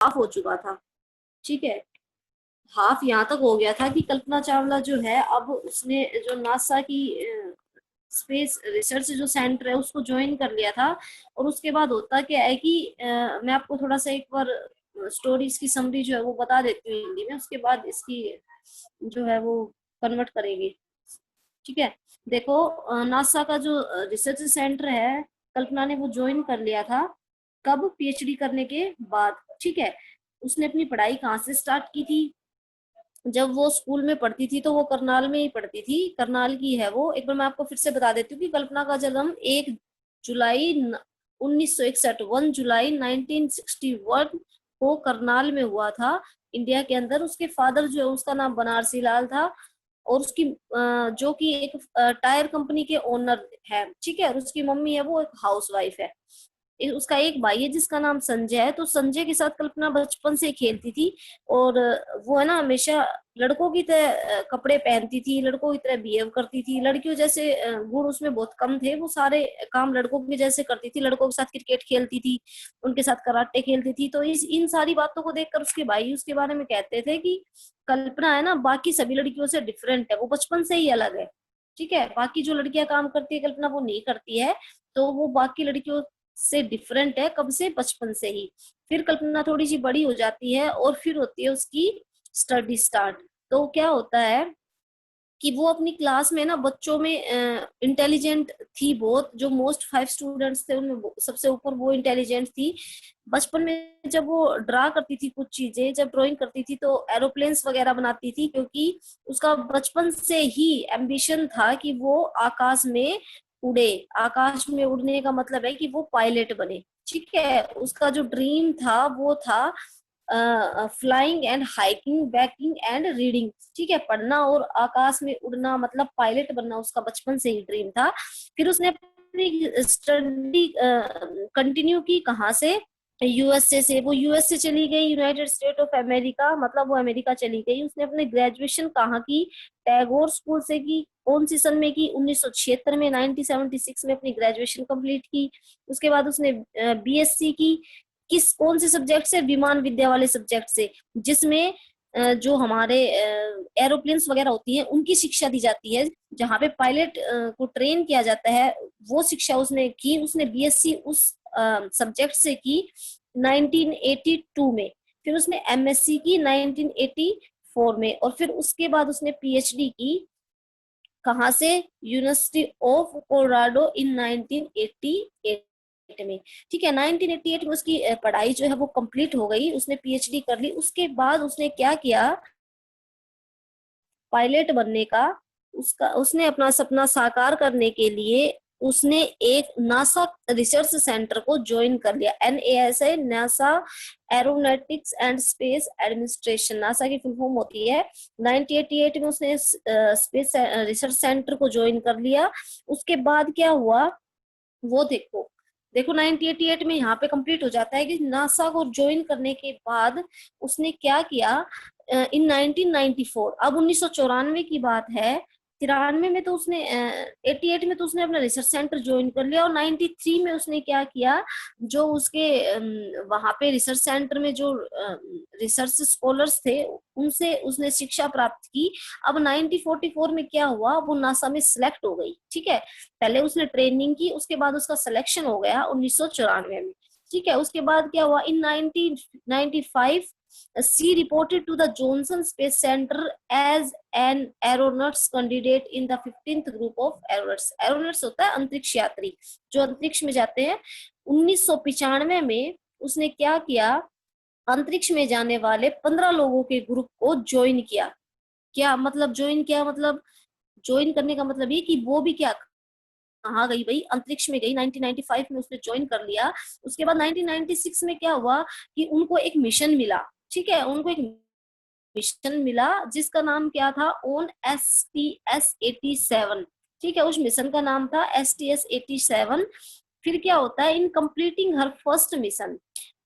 Half हो चुका था, ठीक है। हाफ यहाँ तक हो गया था कि कल्पना चावला जो है, अब उसने जो नासा की स्पेस रिसर्च जो सेंटर है उसको ज्वाइन कर लिया था। और उसके बाद होता क्या है कि मैं आपको थोड़ा सा एक बार स्टोरी इसकी समरी जो है वो बता देती हूँ हिंदी में, उसके बाद इसकी जो है वो कन्वर्ट करेंगे, ठीक है। देखो, नासा का जो रिसर्च सेंटर है, कल्पना ने वो ज्वाइन कर लिया था। कब? पीएचडी करने के बाद, ठीक है। उसने अपनी पढ़ाई कहाँ से स्टार्ट की थी? जब वो स्कूल में पढ़ती थी तो वो करनाल में ही पढ़ती थी, करनाल की है वो। एक बार मैं आपको फिर से बता देती हूँ कि कल्पना का जन्म 1 जुलाई 1961, 1 जुलाई 1961 को करनाल में हुआ था, इंडिया के अंदर। उसके फादर जो है उसका नाम बनारसी लाल था, और उसकी जो कि एक टायर कंपनी के ओनर है, ठीक है। और उसकी मम्मी है वो एक हाउस वाइफ है। उसका एक भाई है जिसका नाम संजय है। तो संजय के साथ कल्पना बचपन से खेलती थी, और वो है ना हमेशा लड़कों की तरह कपड़े पहनती थी, लड़कों की तरह बिहेव करती थी। लड़कियों जैसे गुण उसमें बहुत कम थे, वो सारे काम लड़कों के जैसे करती थी। लड़कों के साथ क्रिकेट खेलती थी, उनके साथ कराटे खेलती थी। तो इस इन सारी बातों को देखकर उसके भाई उसके बारे में कहते थे कि कल्पना है ना बाकी सभी लड़कियों से डिफरेंट है, वो बचपन से ही अलग है, ठीक है। बाकी जो लड़कियां काम करती है कल्पना वो नहीं करती है, तो वो बाकी लड़कियों से डिफरेंट है। कब से? बचपन से ही। फिर कल्पना थोड़ी सी बड़ी हो जाती है और फिर होती है उसकी स्टडी स्टार्ट। तो क्या होता है कि वो अपनी क्लास में ना बच्चों में इंटेलिजेंट थी बहुत। जो मोस्ट 5 स्टूडेंट्स थे उनमें सबसे ऊपर वो इंटेलिजेंट थी। बचपन में जब वो ड्रा करती थी कुछ चीजें, जब ड्राइंग करती थी तो एरोप्लेन्स वगैरह बनाती थी, क्योंकि उसका बचपन से ही एम्बिशन था कि वो आकाश में उड़े। आकाश में उड़ने का मतलब है कि वो पायलट बने, ठीक है। उसका जो ड्रीम था वो था flying and hiking, backing and reading, ठीक है। पढ़ना और आकाश में उड़ना मतलब पायलट बनना उसका बचपन से ही ड्रीम था। फिर उसने अपनी स्टडी कंटिन्यू की कहाँ से? यूएसए से। वो यूएसए चली गई, यूनाइटेड स्टेट ऑफ अमेरिका, मतलब वो अमेरिका चली गई। उसने अपने ग्रेजुएशन कहाँ की? टैगोर स्कूल से की। कौन सी सन में की? 1976 में, 1976 में अपनी ग्रेजुएशन कंप्लीट की। उसके बाद उसने बीएससी की। कौन से सब्जेक्ट से? विमान विद्या वाले सब्जेक्ट से, जिसमें जो हमारे एरोप्लेन्स वगैरह होती हैं उनकी शिक्षा दी जाती है, जहाँ पे पायलट को ट्रेन किया जाता है, वो शिक्षा उसने की। उसने बीएससी उस सब्जेक्ट से की 1982 में। फिर उसने एमएससी की 1984 में, और फिर उसके बाद उसने पीएचडी की कहाँ से? यूनिवर्सिटी ऑफ कोलोराडो इन 1988 में, ठीक है। 1988 में उसकी पढ़ाई जो है वो कंप्लीट हो गई, उसने पीएचडी कर ली। उसके बाद उसने क्या किया? पायलट बनने का, उसका उसने अपना सपना साकार करने के लिए उसने एक नासा रिसर्च सेंटर को ज्वाइन कर लिया। NASA, NASA aeronautics and space administration, NASA की फुल फॉर्म होती है। 1988 में उसने स्पेस रिसर्च सेंटर को ज्वाइन कर लिया। उसके बाद क्या हुआ वो देखो। देखो 1988 में यहाँ पे कंप्लीट हो जाता है कि नासा को ज्वाइन करने के बाद उसने क्या किया? इन 1994, अब 1994 की बात है। 93 में तो उसने 88 में तो उसने अपना रिसर्च सेंटर ज्वाइन कर लिया, और 93 में उसने क्या किया? जो उसके वहां पे रिसर्च सेंटर में जो रिसर्च स्कॉलर्स थे उनसे उसने शिक्षा प्राप्त की। अब 1944 में क्या हुआ? वो नासा में सिलेक्ट हो गई, ठीक है। पहले उसने ट्रेनिंग की, उसके बाद उसका सिलेक्शन हो गया 1994 में, ठीक है। उसके बाद क्या हुआ? In 1995 she reported to the Johnson Space Center as an aeronauts candidate in the 15th group of aeronauts. Aeronauts होता है अंतरिक्ष यात्री, जो अंतरिक्ष में जाते हैं। 1995 में उसने क्या किया? अंतरिक्ष में जाने वाले 15 लोगों के ग्रुप को ज्वाइन किया। क्या मतलब ज्वाइन किया? मतलब ज्वाइन करने का मतलब ये कि वो भी क्या, कहाँ गई भाई? अंतरिक्ष में गई। 1995 में उसने ज्वाइन कर लिया। उसके बाद 1996 में क्या हुआ कि उनको एक मिशन मिला, ठीक है। उनको एक मिशन मिला जिसका नाम क्या था? ऑन STS-87, ठीक है। उस मिशन का नाम था STS-87। फिर क्या होता है? In completing her first mission,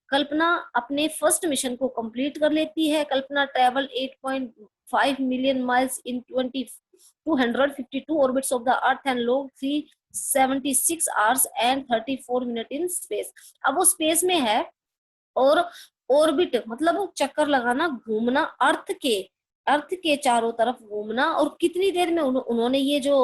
Kalpana अपने फर्स्ट मिशन को कंप्लीट कर लेती है। Kalpana travel 8.5 million miles in 252 orbits of the earth and log 376 hours and 34 minute in space. अब वो स्पेस में है, और ऑर्बिट मतलब चक्कर लगाना, घूमना, अर्थ के चारों तरफ घूमना। और कितनी देर में उन्होंने ये जो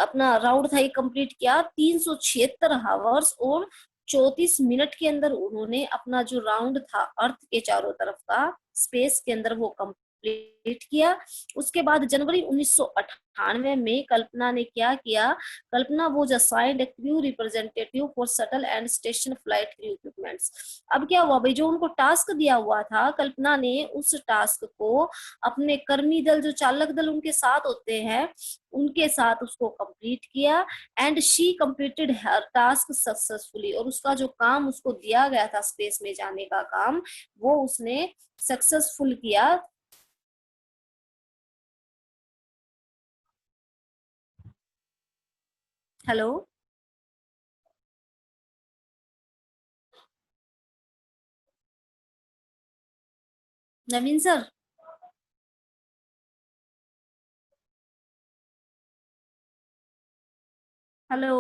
अपना राउंड था ये कंप्लीट किया, 376 आवर्स और 34 मिनट के अंदर उन्होंने अपना जो राउंड था अर्थ के चारों तरफ का स्पेस के अंदर वो कंप्लीट किया। उसके बाद जनवरी 1998 में कल्पना ने क्या किया, कल्पना वो assigned A crew representative for shuttle and station flight crew equipments. अब क्या हुआ भाई, जो उनको टास्क दिया हुआ था, कल्पना ने उस टास्क को अपने कर्मी दल, जो चालक दल उनके साथ होते हैं, उनके साथ उसको कंप्लीट किया। And she completed her task successfully. और उसका जो काम उसको दिया गया था स्पेस में जाने का काम, वो उसने सक्सेसफुल किया। हेलो नवीन सर। हेलो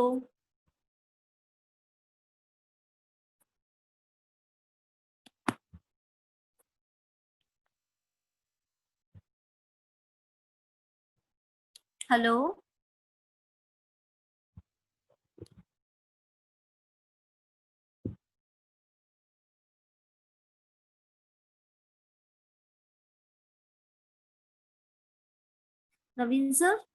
हेलो नवीन सर।